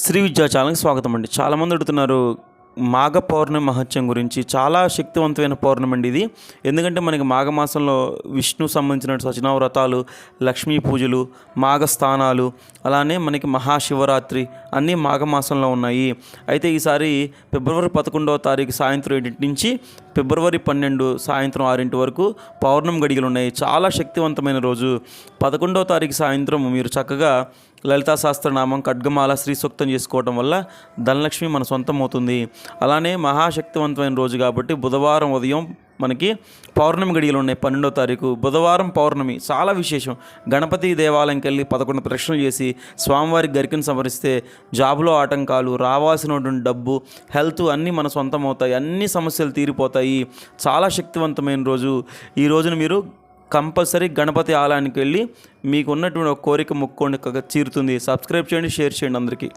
శ్రీ విద్యా ఛానల్కి స్వాగతం అండి. చాలామంది అడుగుతున్నారు మాఘ పౌర్ణమి మహత్యం గురించి. చాలా శక్తివంతమైన పౌర్ణమి అండి ఇది. ఎందుకంటే మనకి మాఘమాసంలో విష్ణు సంబంధించిన సత్యనావ్రతాలు, లక్ష్మీ పూజలు, మాఘ స్థానాలు, అలానే మనకి మహాశివరాత్రి అన్నీ మాఘమాసంలో ఉన్నాయి. అయితే ఈసారి ఫిబ్రవరి 11వ తారీఖు సాయంత్రం 7 నుంచి ఫిబ్రవరి 12 సాయంత్రం 6 వరకు పౌర్ణమి గడియలు ఉన్నాయి. చాలా శక్తివంతమైన రోజు. 11వ తారీఖు సాయంత్రం మీరు చక్కగా లలితా సహస్రనామం, ఖడ్గమాల, శ్రీ సూక్తం చేసుకోవడం వల్ల ధనలక్ష్మి మన సొంతం అవుతుంది. అలానే మహాశక్తివంతమైన రోజు కాబట్టి బుధవారం ఉదయం మనకి పౌర్ణమి గడియలు ఉన్నాయి. 12వ తారీఖు బుధవారం పౌర్ణమి చాలా విశేషం. గణపతి దేవాలయంకి వెళ్ళి 11 ప్రశ్నలు చేసి స్వామివారికి గరికను సమరిస్తే జాబులో ఆటంకాలు, రావాల్సినటువంటి డబ్బు, హెల్త్ అన్నీ మన సొంతం అవుతాయి. అన్ని సమస్యలు తీరిపోతాయి. చాలా శక్తివంతమైన రోజు. ఈ రోజున మీరు కంపల్సరీ గణపతి ఆలయానికి వెళ్ళి మీకు ఉన్నటువంటి ఒక కోరిక మొక్కుకోండి, తీరుతుంది. సబ్స్క్రైబ్ చేయండి, షేర్ చేయండి అందరికీ.